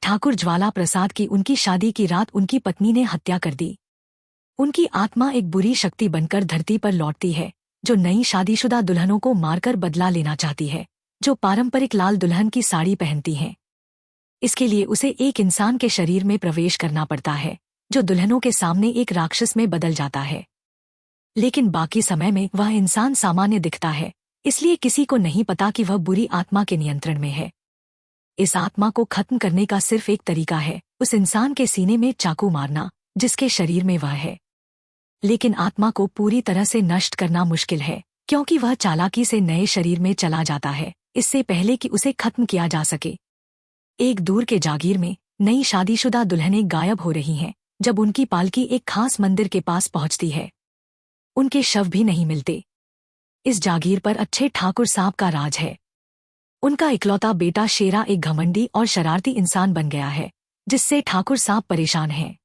ठाकुर ज्वाला प्रसाद की उनकी शादी की रात उनकी पत्नी ने हत्या कर दी। उनकी आत्मा एक बुरी शक्ति बनकर धरती पर लौटती है, जो नई शादीशुदा दुल्हनों को मारकर बदला लेना चाहती है, जो पारंपरिक लाल दुल्हन की साड़ी पहनती हैं। इसके लिए उसे एक इंसान के शरीर में प्रवेश करना पड़ता है, जो दुल्हनों के सामने एक राक्षस में बदल जाता है। लेकिन बाकी समय में वह इंसान सामान्य दिखता है, इसलिए किसी को नहीं पता कि वह बुरी आत्मा के नियंत्रण में है। इस आत्मा को खत्म करने का सिर्फ एक तरीका है, उस इंसान के सीने में चाकू मारना जिसके शरीर में वह है। लेकिन आत्मा को पूरी तरह से नष्ट करना मुश्किल है, क्योंकि वह चालाकी से नए शरीर में चला जाता है, इससे पहले कि उसे खत्म किया जा सके। एक दूर के जागीर में नई शादीशुदा दुल्हनें गायब हो रही हैं, जब उनकी पालकी एक खास मंदिर के पास पहुंचती है। उनके शव भी नहीं मिलते। इस जागीर पर अच्छे ठाकुर साहब का राज है। उनका इकलौता बेटा शेरा एक घमंडी और शरारती इंसान बन गया है, जिससे ठाकुर साहब परेशान हैं।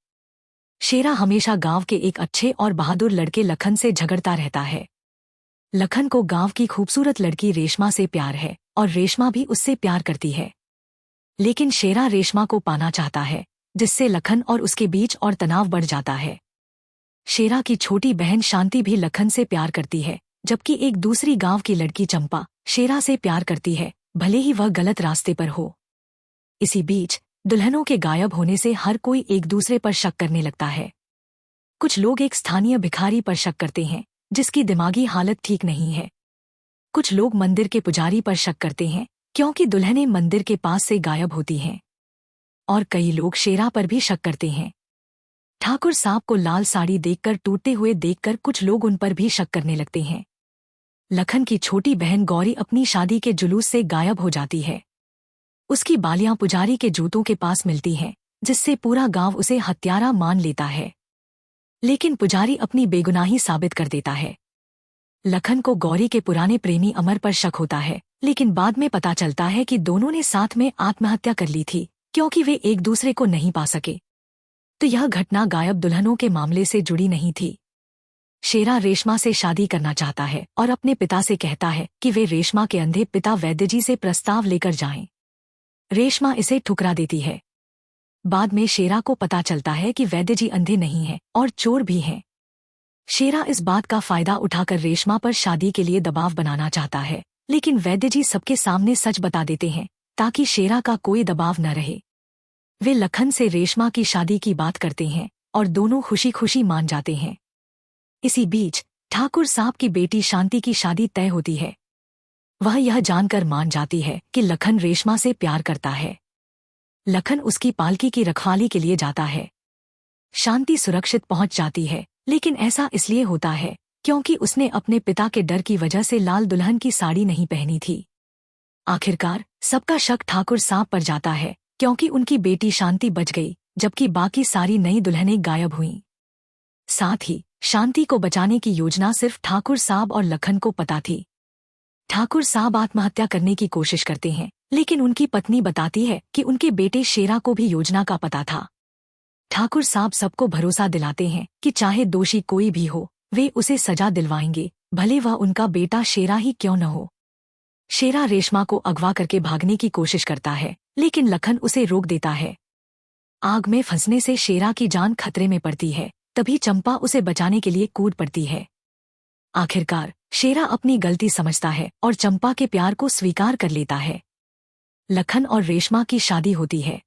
शेरा हमेशा गांव के एक अच्छे और बहादुर लड़के लखन से झगड़ता रहता है। लखन को गांव की खूबसूरत लड़की रेशमा से प्यार है और रेशमा भी उससे प्यार करती है। लेकिन शेरा रेशमा को पाना चाहता है, जिससे लखन और उसके बीच और तनाव बढ़ जाता है। शेरा की छोटी बहन शांति भी लखन से प्यार करती है, जबकि एक दूसरी गांव की लड़की चंपा शेरा से प्यार करती है, भले ही वह गलत रास्ते पर हो। इसी बीच दुल्हनों के गायब होने से हर कोई एक दूसरे पर शक करने लगता है। कुछ लोग एक स्थानीय भिखारी पर शक करते हैं, जिसकी दिमागी हालत ठीक नहीं है। कुछ लोग मंदिर के पुजारी पर शक करते हैं, क्योंकि दुल्हनें मंदिर के पास से गायब होती हैं। और कई लोग शेरा पर भी शक करते हैं। ठाकुर साहब को लाल साड़ी देखकर टूटते हुए देखकर कुछ लोग उन पर भी शक करने लगते हैं। लखन की छोटी बहन गौरी अपनी शादी के जुलूस से गायब हो जाती है। उसकी बालियां पुजारी के जूतों के पास मिलती हैं, जिससे पूरा गांव उसे हत्यारा मान लेता है। लेकिन पुजारी अपनी बेगुनाही साबित कर देता है। लखन को गौरी के पुराने प्रेमी अमर पर शक होता है, लेकिन बाद में पता चलता है कि दोनों ने साथ में आत्महत्या कर ली थी, क्योंकि वे एक दूसरे को नहीं पा सके। तो यह घटना गायब दुल्हनों के मामले से जुड़ी नहीं थी। शेरा रेशमा से शादी करना चाहता है और अपने पिता से कहता है कि वे रेशमा के अंधे पिता वैद्यजी से प्रस्ताव लेकर जाएं। रेशमा इसे ठुकरा देती है। बाद में शेरा को पता चलता है कि वैद्यजी अंधे नहीं हैं और चोर भी हैं। शेरा इस बात का फायदा उठाकर रेशमा पर शादी के लिए दबाव बनाना चाहता है, लेकिन वैद्यजी सबके सामने सच बता देते हैं, ताकि शेरा का कोई दबाव न रहे। वे लखन से रेशमा की शादी की बात करते हैं और दोनों खुशी खुशी मान जाते हैं। इसी बीच ठाकुर साहब की बेटी शांति की शादी तय होती है। वह यह जानकर मान जाती है कि लखन रेशमा से प्यार करता है। लखन उसकी पालकी की रखवाली के लिए जाता है। शांति सुरक्षित पहुंच जाती है, लेकिन ऐसा इसलिए होता है क्योंकि उसने अपने पिता के डर की वजह से लाल दुल्हन की साड़ी नहीं पहनी थी। आखिरकार सबका शक ठाकुर साहब पर जाता है, क्योंकि उनकी बेटी शांति बच गई, जबकि बाकी सारी नई दुल्हनें गायब हुईं। साथ ही शांति को बचाने की योजना सिर्फ ठाकुर साहब और लखन को पता थी। ठाकुर साहब आत्महत्या करने की कोशिश करते हैं, लेकिन उनकी पत्नी बताती है कि उनके बेटे शेरा को भी योजना का पता था। ठाकुर साहब सबको भरोसा दिलाते हैं कि चाहे दोषी कोई भी हो, वे उसे सजा दिलवाएंगे, भले वह उनका बेटा शेरा ही क्यों न हो। शेरा रेशमा को अगवा करके भागने की कोशिश करता है, लेकिन लखन उसे रोक देता है। आग में फंसने से शेरा की जान खतरे में पड़ती है, तभी चंपा उसे बचाने के लिए कूद पड़ती है। आखिरकार शेरा अपनी गलती समझता है और चंपा के प्यार को स्वीकार कर लेता है। लखन और रेशमा की शादी होती है।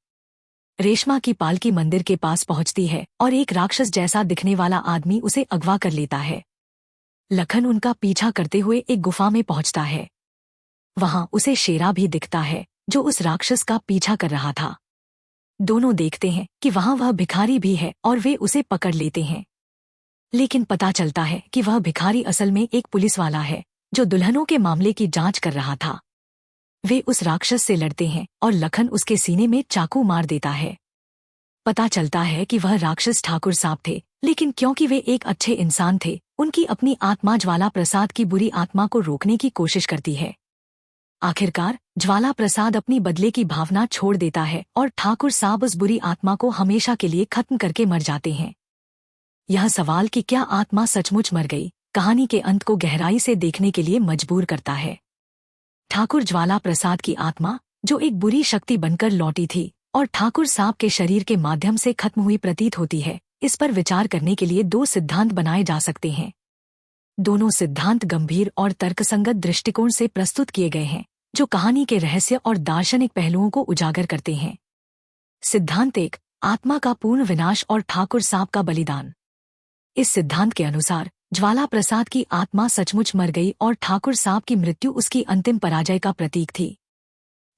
रेशमा की पालकी मंदिर के पास पहुंचती है और एक राक्षस जैसा दिखने वाला आदमी उसे अगवा कर लेता है। लखन उनका पीछा करते हुए एक गुफा में पहुंचता है। वहां उसे शेरा भी दिखता है, जो उस राक्षस का पीछा कर रहा था। दोनों देखते हैं कि वहां वह भिखारी भी है और वे उसे पकड़ लेते हैं। लेकिन पता चलता है कि वह भिखारी असल में एक पुलिस वाला है, जो दुल्हनों के मामले की जांच कर रहा था। वे उस राक्षस से लड़ते हैं और लखन उसके सीने में चाकू मार देता है। पता चलता है कि वह राक्षस ठाकुर साहब थे, लेकिन क्योंकि वे एक अच्छे इंसान थे, उनकी अपनी आत्मा ज्वाला प्रसाद की बुरी आत्मा को रोकने की कोशिश करती है। आखिरकार ज्वाला प्रसाद अपनी बदले की भावना छोड़ देता है और ठाकुर साहब उस बुरी आत्मा को हमेशा के लिए खत्म करके मर जाते हैं। यह सवाल कि क्या आत्मा सचमुच मर गई, कहानी के अंत को गहराई से देखने के लिए मजबूर करता है। ठाकुर ज्वाला प्रसाद की आत्मा, जो एक बुरी शक्ति बनकर लौटी थी, और ठाकुर साहब के शरीर के माध्यम से खत्म हुई प्रतीत होती है। इस पर विचार करने के लिए दो सिद्धांत बनाए जा सकते हैं। दोनों सिद्धांत गंभीर और तर्कसंगत दृष्टिकोण से प्रस्तुत किए गए हैं, जो कहानी के रहस्य और दार्शनिक पहलुओं को उजागर करते हैं। सिद्धांत 1, आत्मा का पूर्ण विनाश और ठाकुर साहब का बलिदान। इस सिद्धांत के अनुसार ज्वाला प्रसाद की आत्मा सचमुच मर गई और ठाकुर साहब की मृत्यु उसकी अंतिम पराजय का प्रतीक थी।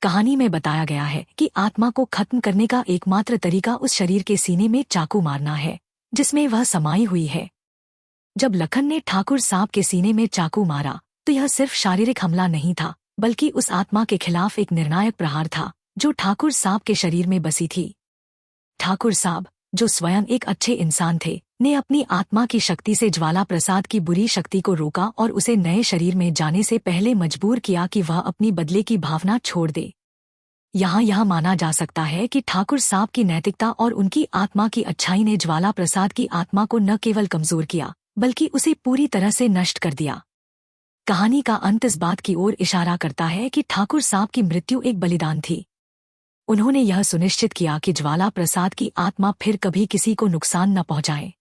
कहानी में बताया गया है कि आत्मा को खत्म करने का एकमात्र तरीका उस शरीर के सीने में चाकू मारना है जिसमें वह समाई हुई है। जब लखन ने ठाकुर साहब के सीने में चाकू मारा तो यह सिर्फ शारीरिक हमला नहीं था, बल्कि उस आत्मा के खिलाफ एक निर्णायक प्रहार था जो ठाकुर साहब के शरीर में बसी थी। ठाकुर साहब, जो स्वयं एक अच्छे इंसान थे, ने अपनी आत्मा की शक्ति से ज्वाला प्रसाद की बुरी शक्ति को रोका और उसे नए शरीर में जाने से पहले मजबूर किया कि वह अपनी बदले की भावना छोड़ दे। यहाँ यह माना जा सकता है कि ठाकुर साहब की नैतिकता और उनकी आत्मा की अच्छाई ने ज्वाला प्रसाद की आत्मा को न केवल कमजोर किया, बल्कि उसे पूरी तरह से नष्ट कर दिया। कहानी का अंत इस बात की ओर इशारा करता है कि ठाकुर साहब की मृत्यु एक बलिदान थी। उन्होंने यह सुनिश्चित किया कि ज्वाला प्रसाद की आत्मा फिर कभी किसी को नुकसान न पहुंचाए।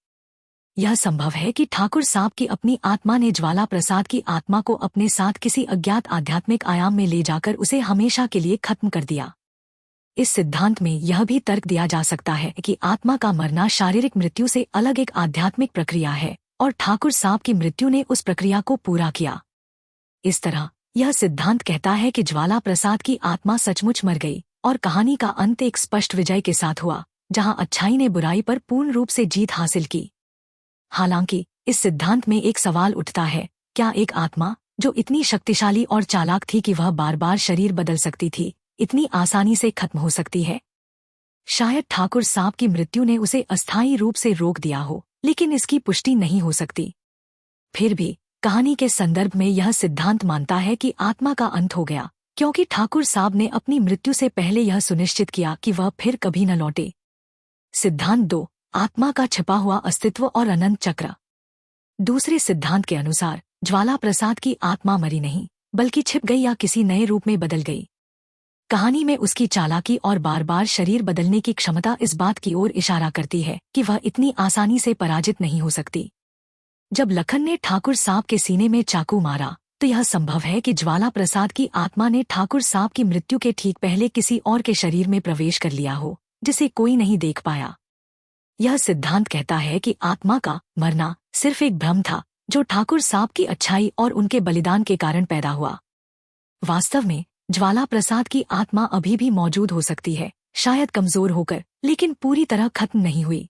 यह संभव है कि ठाकुर साहब की अपनी आत्मा ने ज्वाला प्रसाद की आत्मा को अपने साथ किसी अज्ञात आध्यात्मिक आयाम में ले जाकर उसे हमेशा के लिए खत्म कर दिया। इस सिद्धांत में यह भी तर्क दिया जा सकता है कि आत्मा का मरना शारीरिक मृत्यु से अलग एक आध्यात्मिक प्रक्रिया है और ठाकुर साहब की मृत्यु ने उस प्रक्रिया को पूरा किया। इस तरह यह सिद्धांत कहता है कि ज्वाला प्रसाद की आत्मा सचमुच मर गई और कहानी का अंत एक स्पष्ट विजय के साथ हुआ, जहां अच्छाई ने बुराई पर पूर्ण रूप से जीत हासिल की। हालांकि इस सिद्धांत में एक सवाल उठता है, क्या एक आत्मा जो इतनी शक्तिशाली और चालाक थी कि वह बार बार शरीर बदल सकती थी, इतनी आसानी से खत्म हो सकती है? शायद ठाकुर साहब की मृत्यु ने उसे अस्थायी रूप से रोक दिया हो, लेकिन इसकी पुष्टि नहीं हो सकती। फिर भी कहानी के संदर्भ में यह सिद्धांत मानता है कि आत्मा का अंत हो गया, क्योंकि ठाकुर साहब ने अपनी मृत्यु से पहले यह सुनिश्चित किया कि वह फिर कभी न लौटे। सिद्धांत 2, आत्मा का छिपा हुआ अस्तित्व और अनंत चक्र। दूसरे सिद्धांत के अनुसार ज्वाला प्रसाद की आत्मा मरी नहीं, बल्कि छिप गई या किसी नए रूप में बदल गई। कहानी में उसकी चालाकी और बार बार शरीर बदलने की क्षमता इस बात की ओर इशारा करती है कि वह इतनी आसानी से पराजित नहीं हो सकती। जब लखन ने ठाकुर साहब के सीने में चाकू मारा तो यह संभव है कि ज्वाला प्रसाद की आत्मा ने ठाकुर साहब की मृत्यु के ठीक पहले किसी और के शरीर में प्रवेश कर लिया हो, जिसे कोई नहीं देख पाया। यह सिद्धांत कहता है कि आत्मा का मरना सिर्फ एक भ्रम था जो ठाकुर साहब की अच्छाई और उनके बलिदान के कारण पैदा हुआ। वास्तव में ज्वाला प्रसाद की आत्मा अभी भी मौजूद हो सकती है, शायद कमजोर होकर, लेकिन पूरी तरह खत्म नहीं हुई।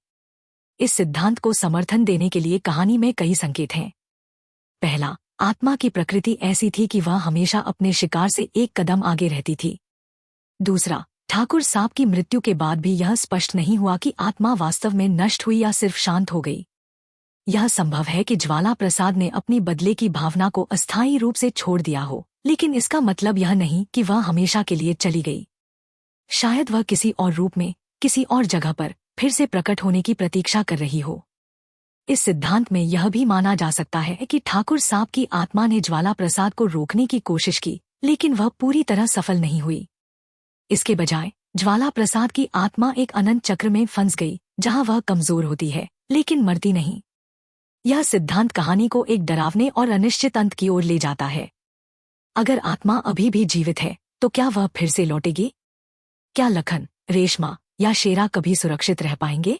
इस सिद्धांत को समर्थन देने के लिए कहानी में कई संकेत हैं। पहला, आत्मा की प्रकृति ऐसी थी कि वह हमेशा अपने शिकार से एक कदम आगे रहती थी। दूसरा, ठाकुर साहब की मृत्यु के बाद भी यह स्पष्ट नहीं हुआ कि आत्मा वास्तव में नष्ट हुई या सिर्फ शांत हो गई। यह संभव है कि ज्वाला प्रसाद ने अपनी बदले की भावना को अस्थायी रूप से छोड़ दिया हो, लेकिन इसका मतलब यह नहीं कि वह हमेशा के लिए चली गई। शायद वह किसी और रूप में, किसी और जगह पर फिर से प्रकट होने की प्रतीक्षा कर रही हो। इस सिद्धांत में यह भी माना जा सकता है कि ठाकुर साहब की आत्मा ने ज्वाला प्रसाद को रोकने की कोशिश की, लेकिन वह पूरी तरह सफल नहीं हुई। इसके बजाय ज्वाला प्रसाद की आत्मा एक अनंत चक्र में फंस गई, जहां वह कमजोर होती है लेकिन मरती नहीं। यह सिद्धांत कहानी को एक डरावने और अनिश्चित अंत की ओर ले जाता है। अगर आत्मा अभी भी जीवित है तो क्या वह फिर से लौटेगी? क्या लखन, रेशमा या शेरा कभी सुरक्षित रह पाएंगे?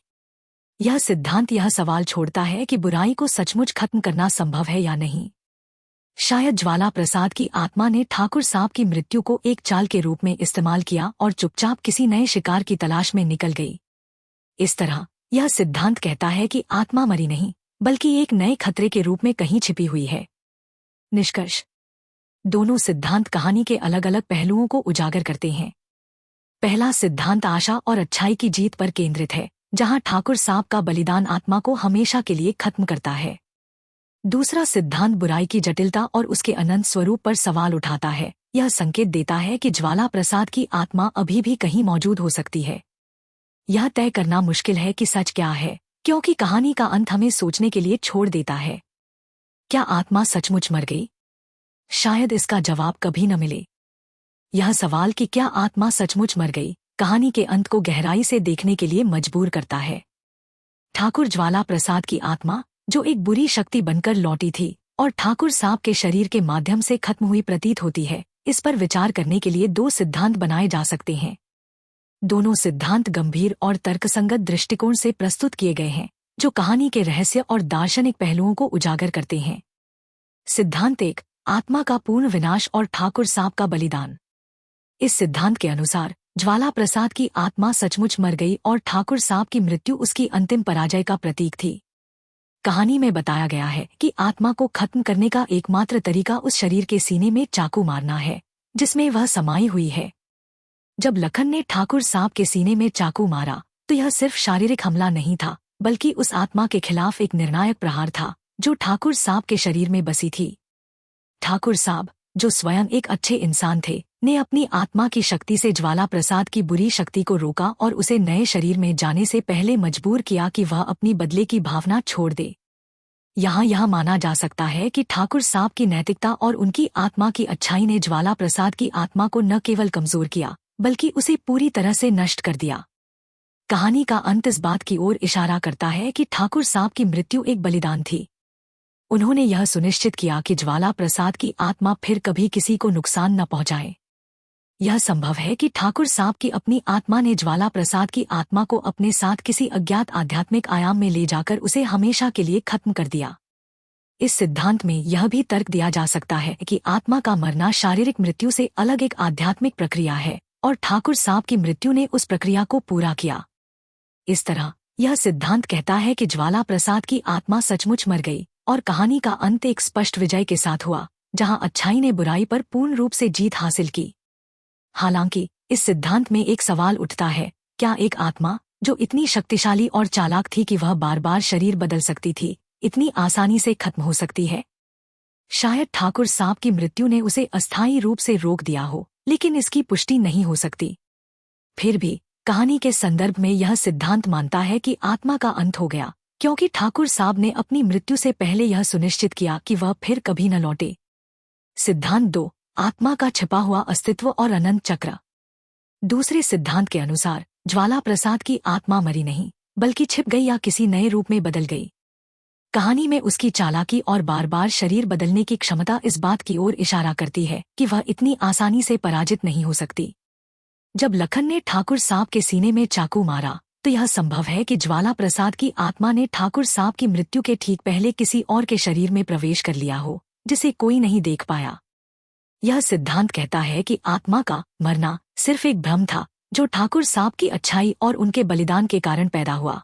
यह सिद्धांत यह सवाल छोड़ता है कि बुराई को सचमुच खत्म करना संभव है या नहीं। शायद ज्वाला प्रसाद की आत्मा ने ठाकुर साहब की मृत्यु को एक चाल के रूप में इस्तेमाल किया और चुपचाप किसी नए शिकार की तलाश में निकल गई। इस तरह यह सिद्धांत कहता है कि आत्मा मरी नहीं, बल्कि एक नए खतरे के रूप में कहीं छिपी हुई है। निष्कर्ष, दोनों सिद्धांत कहानी के अलग अलग पहलुओं को उजागर करते हैं। पहला सिद्धांत आशा और अच्छाई की जीत पर केंद्रित है, जहां ठाकुर साहब का बलिदान आत्मा को हमेशा के लिए खत्म करता है। दूसरा सिद्धांत बुराई की जटिलता और उसके अनंत स्वरूप पर सवाल उठाता है। यह संकेत देता है कि ज्वाला प्रसाद की आत्मा अभी भी कहीं मौजूद हो सकती है। यह तय करना मुश्किल है कि सच क्या है, क्योंकि कहानी का अंत हमें सोचने के लिए छोड़ देता है। क्या आत्मा सचमुच मर गई? शायद इसका जवाब कभी न मिले। यह सवाल कि क्या आत्मा सचमुच मर गई कहानी के अंत को गहराई से देखने के लिए मजबूर करता है। ठाकुर ज्वाला प्रसाद की आत्मा, जो एक बुरी शक्ति बनकर लौटी थी और ठाकुर साहब के शरीर के माध्यम से खत्म हुई प्रतीत होती है, इस पर विचार करने के लिए दो सिद्धांत बनाए जा सकते हैं। दोनों सिद्धांत गंभीर और तर्कसंगत दृष्टिकोण से प्रस्तुत किए गए हैं, जो कहानी के रहस्य और दार्शनिक पहलुओं को उजागर करते हैं। सिद्धांत 1, आत्मा का पूर्ण विनाश और ठाकुर साहब का बलिदान। इस सिद्धांत के अनुसार ज्वाला प्रसाद की आत्मा सचमुच मर गई और ठाकुर साहब की मृत्यु उसकी अंतिम पराजय का प्रतीक थी। कहानी में बताया गया है कि आत्मा को खत्म करने का एकमात्र तरीका उस शरीर के सीने में चाकू मारना है जिसमें वह समाई हुई है। जब लखन ने ठाकुर साहब के सीने में चाकू मारा तो यह सिर्फ शारीरिक हमला नहीं था, बल्कि उस आत्मा के खिलाफ एक निर्णायक प्रहार था जो ठाकुर साहब के शरीर में बसी थी। ठाकुर साहब, जो स्वयं एक अच्छे इंसान थे, ने अपनी आत्मा की शक्ति से ज्वाला प्रसाद की बुरी शक्ति को रोका और उसे नए शरीर में जाने से पहले मजबूर किया कि वह अपनी बदले की भावना छोड़ दे। यहाँ यह माना जा सकता है कि ठाकुर साहब की नैतिकता और उनकी आत्मा की अच्छाई ने ज्वाला प्रसाद की आत्मा को न केवल कमजोर किया, बल्कि उसे पूरी तरह से नष्ट कर दिया। कहानी का अंत इस बात की ओर इशारा करता है कि ठाकुर साहब की मृत्यु एक बलिदान थी। उन्होंने यह सुनिश्चित किया कि ज्वाला प्रसाद की आत्मा फिर कभी किसी को नुकसान न पहुंचाए। यह संभव है कि ठाकुर साहब की अपनी आत्मा ने ज्वाला प्रसाद की आत्मा को अपने साथ किसी अज्ञात आध्यात्मिक आयाम में ले जाकर उसे हमेशा के लिए खत्म कर दिया। इस सिद्धांत में यह भी तर्क दिया जा सकता है कि आत्मा का मरना शारीरिक मृत्यु से अलग एक आध्यात्मिक प्रक्रिया है और ठाकुर साहब की मृत्यु ने उस प्रक्रिया को पूरा किया। इस तरह यह सिद्धांत कहता है कि ज्वाला प्रसाद की आत्मा सचमुच मर गई और कहानी का अंत एक स्पष्ट विजय के साथ हुआ, जहां अच्छाई ने बुराई पर पूर्ण रूप से जीत हासिल की। हालांकि इस सिद्धांत में एक सवाल उठता है, क्या एक आत्मा जो इतनी शक्तिशाली और चालाक थी कि वह बार बार शरीर बदल सकती थी, इतनी आसानी से खत्म हो सकती है? शायद ठाकुर साहब की मृत्यु ने उसे अस्थायी रूप से रोक दिया हो, लेकिन इसकी पुष्टि नहीं हो सकती। फिर भी कहानी के संदर्भ में यह सिद्धांत मानता है कि आत्मा का अंत हो गया, क्योंकि ठाकुर साहब ने अपनी मृत्यु से पहले यह सुनिश्चित किया कि वह फिर कभी न लौटे। सिद्धांत 2, आत्मा का छिपा हुआ अस्तित्व और अनंत चक्र। दूसरे सिद्धांत के अनुसार ज्वाला प्रसाद की आत्मा मरी नहीं, बल्कि छिप गई या किसी नए रूप में बदल गई। कहानी में उसकी चालाकी और बार बार शरीर बदलने की क्षमता इस बात की ओर इशारा करती है कि वह इतनी आसानी से पराजित नहीं हो सकती। जब लखन ने ठाकुर साहब के सीने में चाकू मारा तो यह संभव है कि ज्वाला प्रसाद की आत्मा ने ठाकुर साहब की मृत्यु के ठीक पहले किसी और के शरीर में प्रवेश कर लिया हो, जिसे कोई नहीं देख पाया। यह सिद्धांत कहता है कि आत्मा का मरना सिर्फ एक भ्रम था जो ठाकुर साहब की अच्छाई और उनके बलिदान के कारण पैदा हुआ।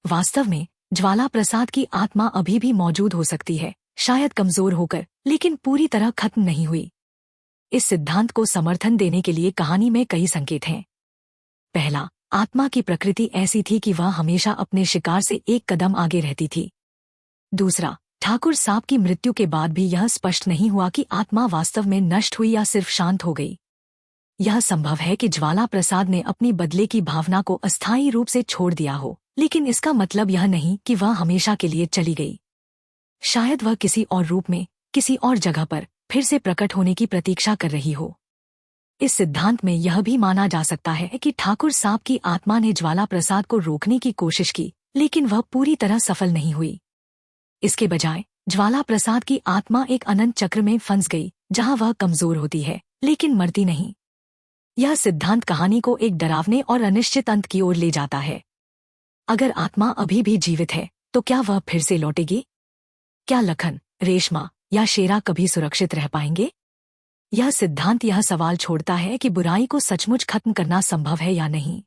वास्तव में ज्वाला प्रसाद की आत्मा अभी भी मौजूद हो सकती है, शायद कमजोर होकर, लेकिन पूरी तरह खत्म नहीं हुई। इस सिद्धांत को समर्थन देने के लिए कहानी में कई संकेत हैं। पहला, आत्मा की प्रकृति ऐसी थी कि वह हमेशा अपने शिकार से एक कदम आगे रहती थी। दूसरा, ठाकुर साहब की मृत्यु के बाद भी यह स्पष्ट नहीं हुआ कि आत्मा वास्तव में नष्ट हुई या सिर्फ शांत हो गई। यह संभव है कि ज्वाला प्रसाद ने अपनी बदले की भावना को अस्थायी रूप से छोड़ दिया हो, लेकिन इसका मतलब यह नहीं कि वह हमेशा के लिए चली गई। शायद वह किसी और रूप में, किसी और जगह पर फिर से प्रकट होने की प्रतीक्षा कर रही हो। इस सिद्धांत में यह भी माना जा सकता है कि ठाकुर साहब की आत्मा ने ज्वाला प्रसाद को रोकने की कोशिश की, लेकिन वह पूरी तरह सफल नहीं हुई। इसके बजाय ज्वाला प्रसाद की आत्मा एक अनंत चक्र में फंस गई, जहां वह कमजोर होती है लेकिन मरती नहीं। यह सिद्धांत कहानी को एक डरावने और अनिश्चित अंत की ओर ले जाता है। अगर आत्मा अभी भी जीवित है तो क्या वह फिर से लौटेगी? क्या लखन, रेशमा या शेरा कभी सुरक्षित रह पाएंगे? यह सिद्धांत यह सवाल छोड़ता है कि बुराई को सचमुच खत्म करना संभव है या नहीं।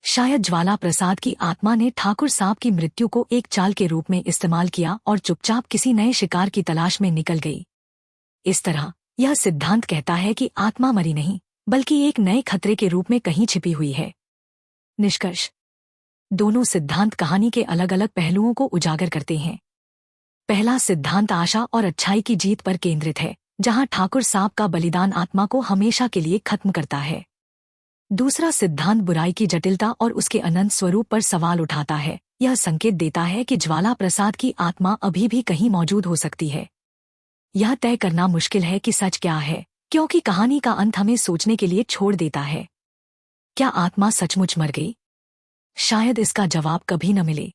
शायद ज्वाला प्रसाद की आत्मा ने ठाकुर साहब की मृत्यु को एक चाल के रूप में इस्तेमाल किया और चुपचाप किसी नए शिकार की तलाश में निकल गई। इस तरह यह सिद्धांत कहता है कि आत्मा मरी नहीं, बल्कि एक नए खतरे के रूप में कहीं छिपी हुई है। निष्कर्ष, दोनों सिद्धांत कहानी के अलग अलग पहलुओं को उजागर करते हैं। पहला सिद्धांत आशा और अच्छाई की जीत पर केंद्रित है, जहां ठाकुर साहब का बलिदान आत्मा को हमेशा के लिए खत्म करता है। दूसरा सिद्धांत बुराई की जटिलता और उसके अनंत स्वरूप पर सवाल उठाता है। यह संकेत देता है कि ज्वाला प्रसाद की आत्मा अभी भी कहीं मौजूद हो सकती है। यह तय करना मुश्किल है कि सच क्या है, क्योंकि कहानी का अंत हमें सोचने के लिए छोड़ देता है। क्या आत्मा सचमुच मर गई? शायद इसका जवाब कभी न मिले।